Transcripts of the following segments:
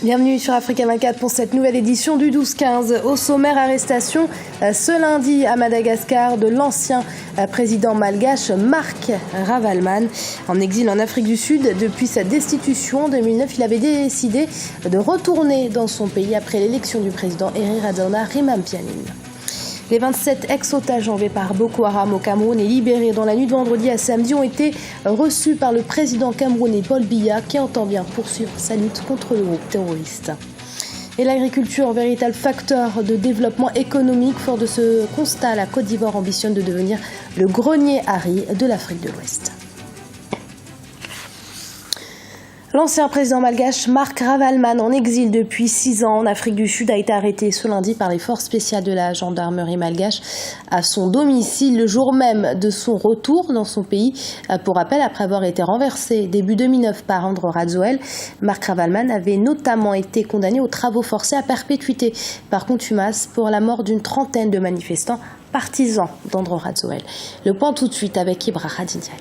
Bienvenue sur Africa 24 pour cette nouvelle édition du 12-15. Au sommaire, arrestation ce lundi à Madagascar de l'ancien président malgache Marc Ravaloman. En exil en Afrique du Sud depuis sa destitution en 2009, il avait décidé de retourner dans son pays après l'élection du président Hériradona Ramaphosa. Les 27 ex-otages enlevés par Boko Haram au Cameroun et libérés dans la nuit de vendredi à samedi ont été reçus par le président camerounais Paul Biya qui entend bien poursuivre sa lutte contre le groupe terroriste. Et l'agriculture, véritable facteur de développement économique. Fort de ce constat, la Côte d'Ivoire ambitionne de devenir le grenier à riz de l'Afrique de l'Ouest. L'ancien président malgache Marc Ravaloman, en exil depuis 6 ans en Afrique du Sud, a été arrêté ce lundi par les forces spéciales de la gendarmerie malgache à son domicile le jour même de son retour dans son pays. Pour rappel, après avoir été renversé début 2009 par André Rajoelina, Marc Ravaloman avait notamment été condamné aux travaux forcés à perpétuité par contumace pour la mort d'une trentaine de manifestants partisans d'André Rajoelina. Le point tout de suite avec Ibrahima Dindiaye.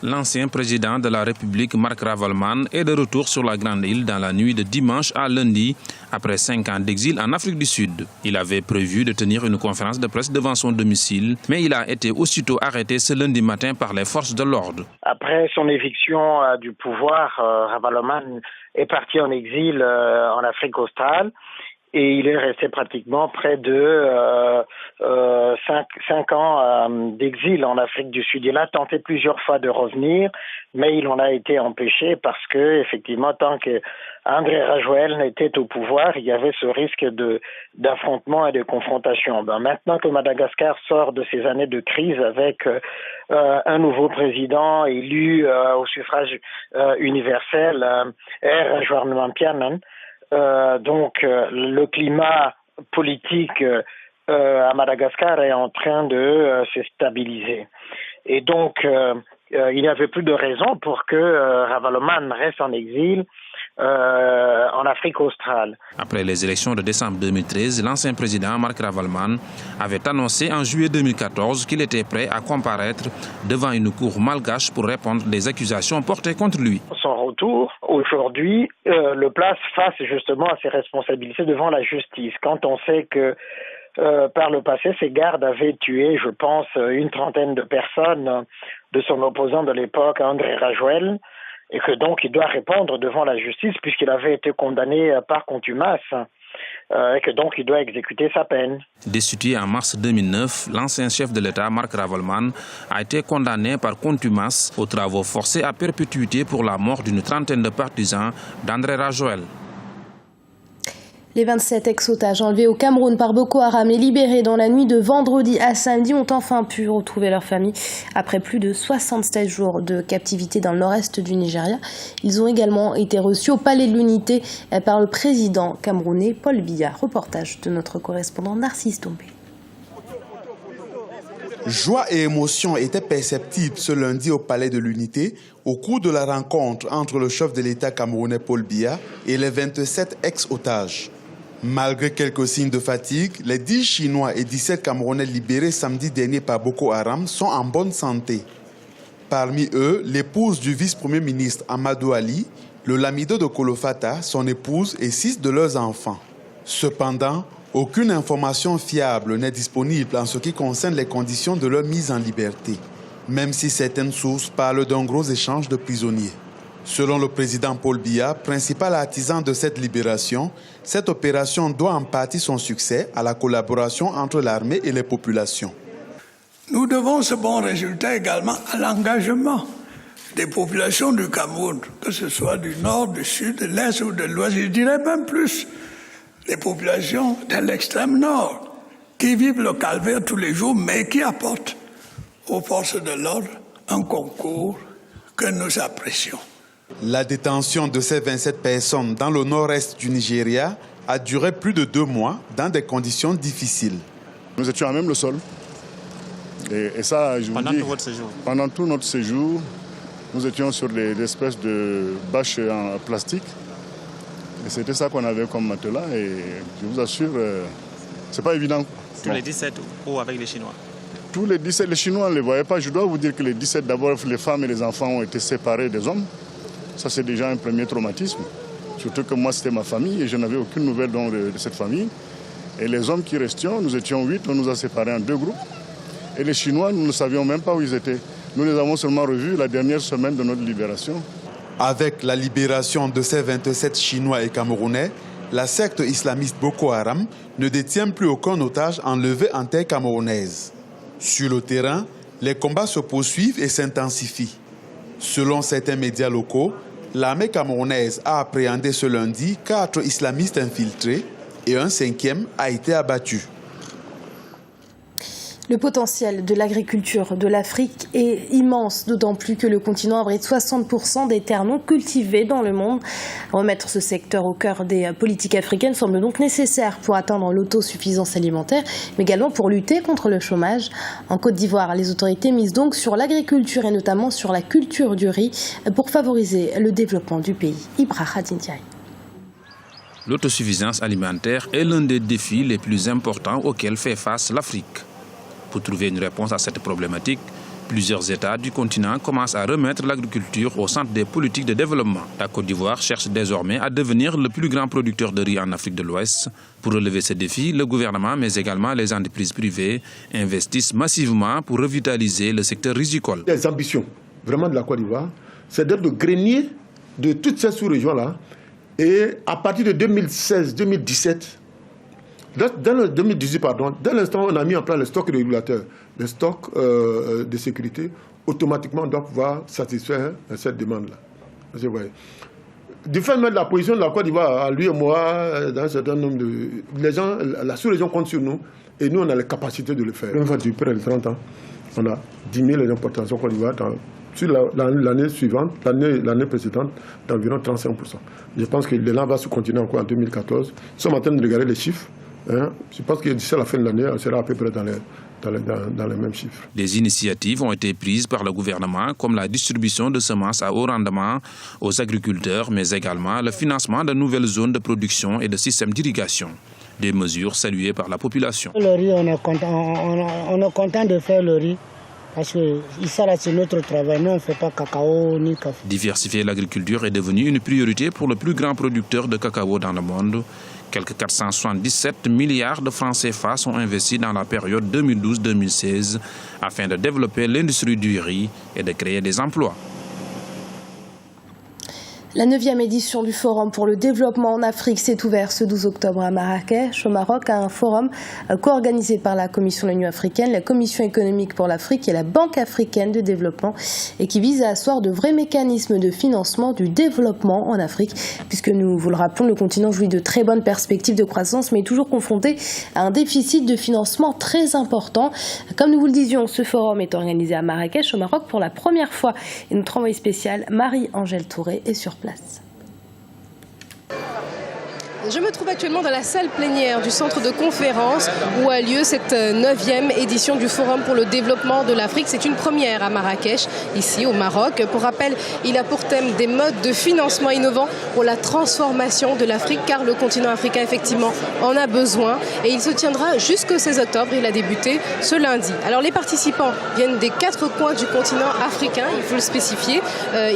L'ancien président de la République, Marc Ravaloman, est de retour sur la Grande Île dans la nuit de dimanche à lundi, après 5 ans d'exil en Afrique du Sud. Il avait prévu de tenir une conférence de presse devant son domicile, mais il a été aussitôt arrêté ce lundi matin par les forces de l'ordre. Après son éviction du pouvoir, Ravaloman est parti en exil en Afrique australe. Et il est resté pratiquement près de 5 ans d'exil en Afrique du Sud. Il a tenté plusieurs fois de revenir, mais il en a été empêché parce que, effectivement, tant que André Rajoelina était au pouvoir, il y avait ce risque d'affrontement et de confrontation. Maintenant que Madagascar sort de ces années de crise avec un nouveau président élu au suffrage universel, Ramaphosa, le climat politique à Madagascar est en train de se stabiliser. Et donc, il n'y avait plus de raison pour que Ravaloman reste en exil en Afrique australe. Après les élections de décembre 2013, l'ancien président Marc Ravaloman avait annoncé en juillet 2014 qu'il était prêt à comparaître devant une cour malgache pour répondre des accusations portées contre lui. Son retour, aujourd'hui, le place face justement à ses responsabilités devant la justice. Quand on sait que par le passé, ses gardes avaient tué, je pense, une trentaine de personnes de son opposant de l'époque, André Rajoelina, et que donc il doit répondre devant la justice puisqu'il avait été condamné par contumace et que donc il doit exécuter sa peine. Destitué en mars 2009, l'ancien chef de l'État, Marc Ravaloman, a été condamné par contumace aux travaux forcés à perpétuité pour la mort d'une trentaine de partisans d'André Rajoelina. Les 27 ex-otages enlevés au Cameroun par Boko Haram et libérés dans la nuit de vendredi à samedi ont enfin pu retrouver leur famille après plus de 76 jours de captivité dans le nord-est du Nigeria. Ils ont également été reçus au Palais de l'Unité par le président camerounais Paul Biya. Reportage de notre correspondant Narcisse Dombé. Joie et émotion étaient perceptibles ce lundi au Palais de l'Unité au cours de la rencontre entre le chef de l'État camerounais Paul Biya et les 27 ex-otages. Malgré quelques signes de fatigue, les 10 Chinois et 17 Camerounais libérés samedi dernier par Boko Haram sont en bonne santé. Parmi eux, l'épouse du vice-premier ministre Amadou Ali, le lamido de Kolofata, son épouse et 6 de leurs enfants. Cependant, aucune information fiable n'est disponible en ce qui concerne les conditions de leur mise en liberté, même si certaines sources parlent d'un gros échange de prisonniers. Selon le président Paul Biya, principal artisan de cette libération, cette opération doit en partie son succès à la collaboration entre l'armée et les populations. Nous devons ce bon résultat également à l'engagement des populations du Cameroun, que ce soit du nord, du sud, de l'est ou de l'ouest, je dirais même plus les populations de l'extrême nord, qui vivent le calvaire tous les jours, mais qui apportent aux forces de l'ordre un concours que nous apprécions. La détention de ces 27 personnes dans le nord-est du Nigeria a duré plus de 2 mois dans des conditions difficiles. Nous étions à même le sol. Et ça, je vous dis, pendant tout notre séjour, nous étions sur des espèces de bâches en plastique. Et c'était ça qu'on avait comme matelas. Et je vous assure, c'est pas évident. Tous les 17 ou avec les Chinois? Tous les 17, les Chinois ne les voyaient pas. Je dois vous dire que les 17, d'abord, les femmes et les enfants ont été séparés des hommes. Ça, c'est déjà un premier traumatisme. Surtout que moi, c'était ma famille et je n'avais aucune nouvelle de cette famille. Et les hommes qui restions, nous étions 8, on nous a séparés en 2 groupes. Et les Chinois, nous ne savions même pas où ils étaient. Nous les avons seulement revus la dernière semaine de notre libération. Avec la libération de ces 27 Chinois et Camerounais, la secte islamiste Boko Haram ne détient plus aucun otage enlevé en terre camerounaise. Sur le terrain, les combats se poursuivent et s'intensifient. Selon certains médias locaux, l'armée camerounaise a appréhendé ce lundi 4 islamistes infiltrés et un 5e a été abattu. Le potentiel de l'agriculture de l'Afrique est immense, d'autant plus que le continent abrite 60% des terres non cultivées dans le monde. Remettre ce secteur au cœur des politiques africaines semble donc nécessaire pour atteindre l'autosuffisance alimentaire, mais également pour lutter contre le chômage. En Côte d'Ivoire, les autorités misent donc sur l'agriculture et notamment sur la culture du riz pour favoriser le développement du pays. Ibrahima Dindiaye. L'autosuffisance alimentaire est l'un des défis les plus importants auxquels fait face l'Afrique. Pour trouver une réponse à cette problématique, plusieurs États du continent commencent à remettre l'agriculture au centre des politiques de développement. La Côte d'Ivoire cherche désormais à devenir le plus grand producteur de riz en Afrique de l'Ouest. Pour relever ce défi, le gouvernement, mais également les entreprises privées, investissent massivement pour revitaliser le secteur risicole. Les ambitions vraiment de la Côte d'Ivoire, c'est d'être le grenier de toutes ces sous-régions-là. Et à partir de 2016-2017, dans le 2018, dès l'instant où on a mis en place le stock régulateur, le stock de sécurité, automatiquement on doit pouvoir satisfaire cette demande-là. Du fait même de la position de la Côte d'Ivoire, lui et moi, dans un certain nombre de... Les gens, la sous-région compte sur nous et nous on a les capacités de le faire. Une fois depuis près de 30 ans, on a diminué les importations Côte d'Ivoire sur l'année suivante, l'année précédente, d'environ 35%. Je pense que l'élan va se continuer encore en 2014. Nous sommes en train de regarder les chiffres. Je pense que d'ici à la fin de l'année, on sera à peu près dans les mêmes chiffres. Des initiatives ont été prises par le gouvernement, comme la distribution de semences à haut rendement aux agriculteurs, mais également le financement de nouvelles zones de production et de systèmes d'irrigation. Des mesures saluées par la population. Le riz, on est content de faire le riz. Parce que ça, c'est notre travail. Nous, on ne fait pas cacao ni café. Diversifier l'agriculture est devenu une priorité pour le plus grand producteur de cacao dans le monde. Quelques 477 milliards de francs CFA sont investis dans la période 2012-2016 afin de développer l'industrie du riz et de créer des emplois. La 9e édition du Forum pour le développement en Afrique s'est ouverte ce 12 octobre à Marrakech, au Maroc, à un forum co-organisé par la Commission de l'Union africaine, la Commission économique pour l'Afrique et la Banque africaine de développement et qui vise à asseoir de vrais mécanismes de financement du développement en Afrique, puisque nous vous le rappelons, le continent jouit de très bonnes perspectives de croissance mais est toujours confronté à un déficit de financement très important. Comme nous vous le disions, ce forum est organisé à Marrakech, au Maroc, pour la première fois et notre envoyée spéciale Marie-Angèle Touré est sur place. Je me trouve actuellement dans la salle plénière du centre de conférence où a lieu cette 9e édition du Forum pour le développement de l'Afrique. C'est une première à Marrakech, ici au Maroc. Pour rappel, il a pour thème des modes de financement innovants pour la transformation de l'Afrique, car le continent africain, effectivement, en a besoin. Et il se tiendra jusqu'au 16 octobre. Il a débuté ce lundi. Alors les participants viennent des 4 coins du continent africain, il faut le spécifier.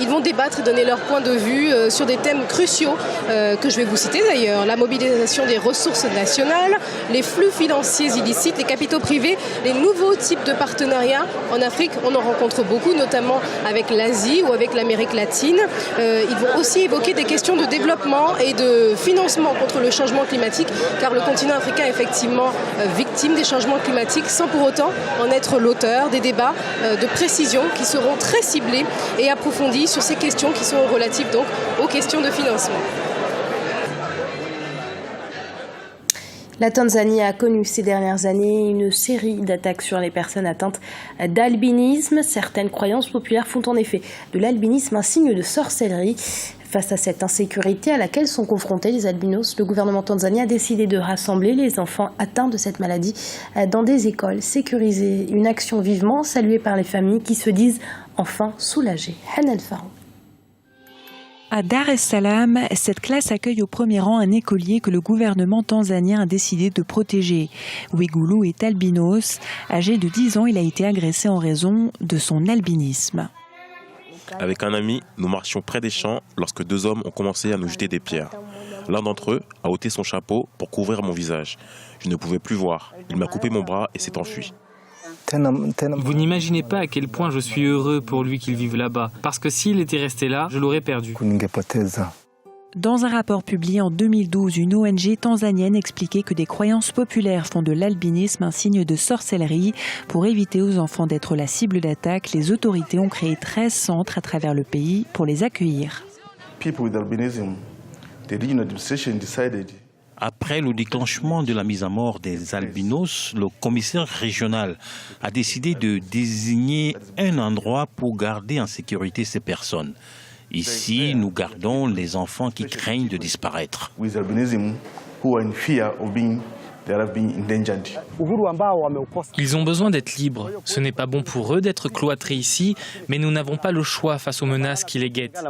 Ils vont débattre et donner leur point de vue sur des thèmes cruciaux que je vais vous citer d'ailleurs. La mobilisation des ressources nationales, les flux financiers illicites, les capitaux privés, les nouveaux types de partenariats. En Afrique, on en rencontre beaucoup, notamment avec l'Asie ou avec l'Amérique latine. Ils vont aussi évoquer des questions de développement et de financement contre le changement climatique, car le continent africain est effectivement victime des changements climatiques, sans pour autant en être l'auteur. Des débats de précision qui seront très ciblés et approfondis sur ces questions qui sont relatives donc aux questions de financement. La Tanzanie a connu ces dernières années une série d'attaques sur les personnes atteintes d'albinisme. Certaines croyances populaires font en effet de l'albinisme un signe de sorcellerie. Face à cette insécurité à laquelle sont confrontés les albinos, le gouvernement tanzanien a décidé de rassembler les enfants atteints de cette maladie dans des écoles sécurisées. Une action vivement saluée par les familles qui se disent enfin soulagées. Hanel Farou. À Dar es Salaam, cette classe accueille au premier rang un écolier que le gouvernement tanzanien a décidé de protéger. Wigulu est albinos. Âgé de 10 ans, il a été agressé en raison de son albinisme. Avec un ami, nous marchions près des champs lorsque 2 hommes ont commencé à nous jeter des pierres. L'un d'entre eux a ôté son chapeau pour couvrir mon visage. Je ne pouvais plus voir. Il m'a coupé mon bras et s'est enfui. Vous n'imaginez pas à quel point je suis heureux pour lui qu'il vive là-bas. Parce que s'il était resté là, je l'aurais perdu. Dans un rapport publié en 2012, une ONG tanzanienne expliquait que des croyances populaires font de l'albinisme un signe de sorcellerie. Pour éviter aux enfants d'être la cible d'attaque, les autorités ont créé 13 centres à travers le pays pour les accueillir. Après le déclenchement de la mise à mort des albinos, le commissaire régional a décidé de désigner un endroit pour garder en sécurité ces personnes. Ici, nous gardons les enfants qui craignent de disparaître. Ils ont besoin d'être libres. Ce n'est pas bon pour eux d'être cloîtrés ici, mais nous n'avons pas le choix face aux menaces qui les guettent.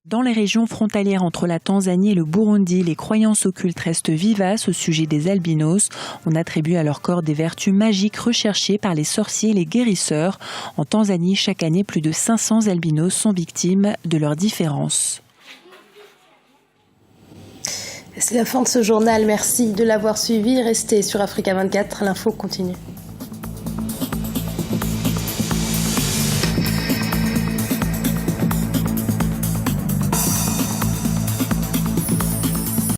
Dans les régions frontalières entre la Tanzanie et le Burundi, les croyances occultes restent vivaces au sujet des albinos. On attribue à leur corps des vertus magiques recherchées par les sorciers et les guérisseurs. En Tanzanie, chaque année, plus de 500 albinos sont victimes de leurs différences. C'est la fin de ce journal. Merci de l'avoir suivi. Restez sur Africa 24. L'info continue.